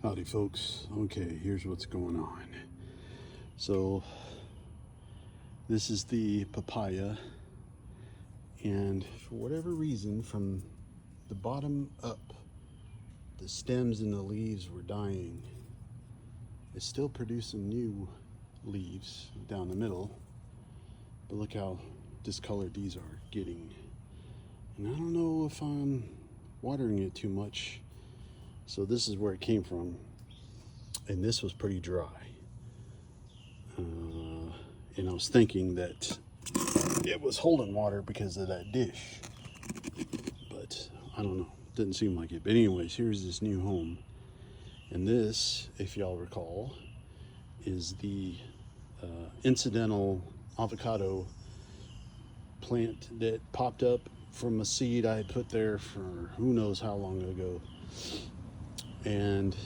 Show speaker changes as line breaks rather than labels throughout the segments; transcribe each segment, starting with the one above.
Howdy folks. Okay, here's what's going on. So this is the papaya, and for whatever reason, from the bottom up, the stems and the leaves were dying. It's still producing new leaves down the middle, but look how discolored these are getting. And I don't know if I'm watering it too much. So this is where it came from, and this was pretty dry. And I was thinking that it was holding water because of that dish, but I don't know, didn't seem like it. But anyways, here's this new home, and this, if y'all recall, is the incidental avocado plant that popped up from a seed I had put there for who knows how long ago. And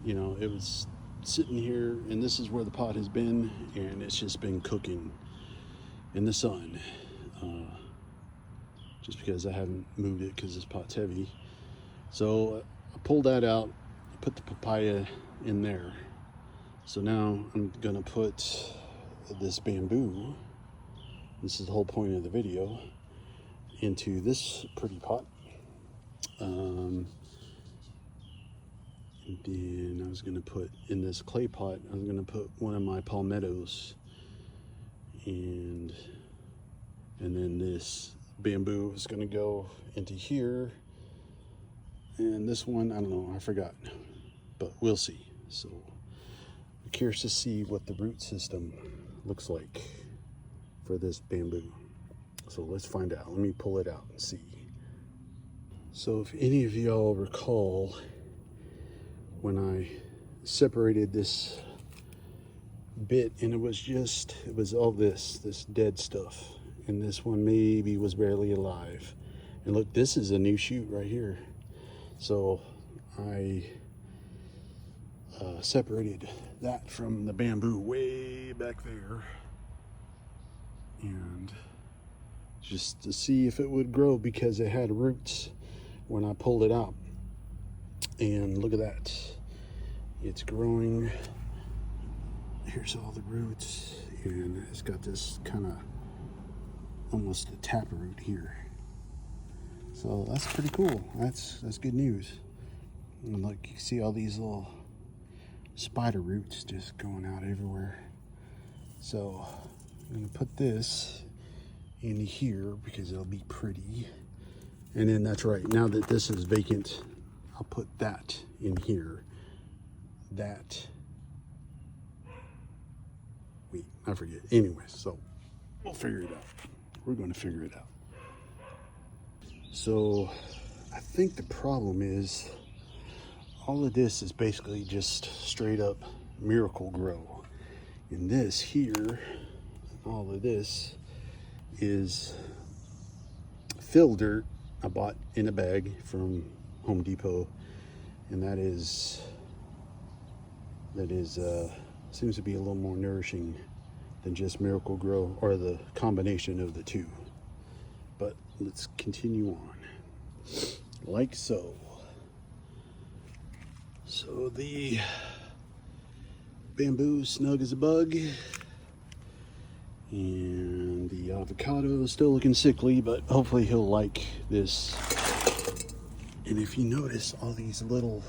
you know, it was sitting here, and this is where the pot has been, and it's just been cooking in the sun, just because I haven't moved it because this pot's heavy. So I pulled that out, put the papaya in there. So now I'm gonna put this bamboo, this is the whole point of the video, into this pretty pot. Then I was going to put in this clay pot, I was going to put one of my palmettos, and then this bamboo is going to go into here, and this one, I don't know, I forgot, but we'll see. So I'm curious to see what the root system looks like for this bamboo. So let's find out. Let me pull it out and see. So if any of y'all recall, when I separated this bit, and it was all this dead stuff, and this one maybe was barely alive. And look, this is a new shoot right here. So I separated that from the bamboo way back there, and just to see if it would grow, because it had roots when I pulled it out. And look at that, it's growing. Here's all the roots, and it's got this kind of almost a taproot here. So that's pretty cool. That's good news. And look, you see all these little spider roots just going out everywhere. So I'm gonna put this in here because it'll be pretty. And then that's right, now that this is vacant, I'll put that in here. Wait, I forget. Anyway, so we'll figure it out. We're going to figure it out. So I think the problem is all of this is basically just straight up miracle grow. And this here, all of this is fill dirt I bought in a bag from Home Depot, and that seems to be a little more nourishing than just Miracle Grow, or the combination of the two. But let's continue on like so. So the bamboo snug as a bug, and the avocado is still looking sickly, but hopefully he'll like this. And if you notice all these little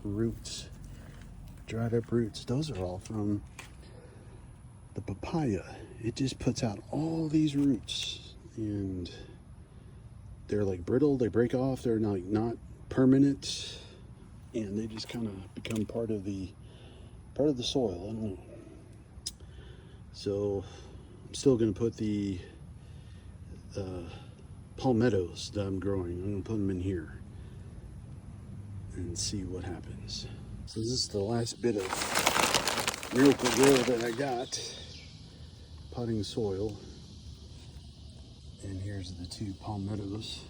roots, dried up roots, those are all from the papaya. It just puts out all these roots, and they're like brittle, they break off, they're not permanent, and they just kind of become part of the soil. I don't know. So I'm still going to put the palmettos that I'm growing, I'm going to put them in here and see what happens. So this is the last bit of Miracle Grow that I got, potting soil. And here's the two palmettos.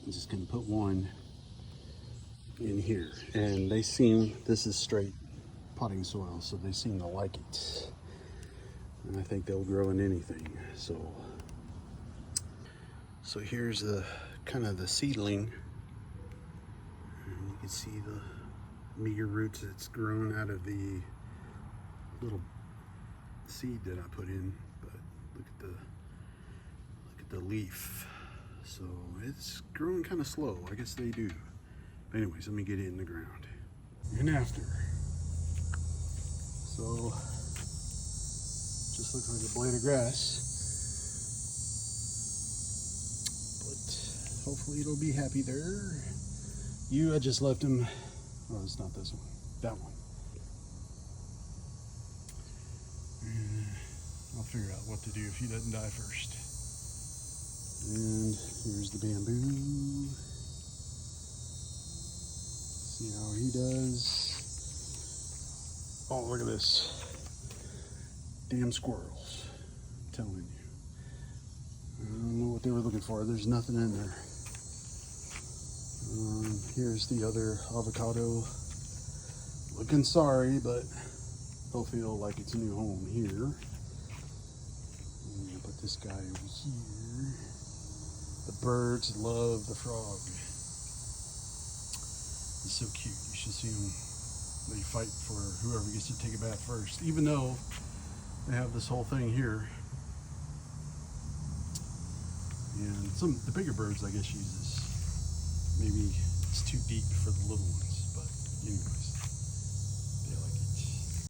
I'm just going to put one in here, and they seem, this is straight potting soil, so they seem to like it, and I think they'll grow in anything. So here's the kind of the seedling can see the meager roots that's grown out of the little seed that I put in. But look at the leaf. So it's growing kind of slow. I guess they do. But anyways, let me get it in the ground. And after. So just looks like a blade of grass. But hopefully it'll be happy there. I just left him. Oh, it's not this one. That one. And I'll figure out what to do if he doesn't die first. And here's the bamboo. See how he does. Oh, look at this. Damn squirrels. I'm telling you. I don't know what they were looking for. There's nothing in there. Here's the other avocado. Looking sorry, but he'll feel like it's a new home here. I'm gonna put this guy over here. The birds love the frog. He's so cute. You should see him. They fight for whoever gets to take a bath first, even though they have this whole thing here. And the bigger birds, I guess, use this. Maybe it's too deep for the little ones, but anyways.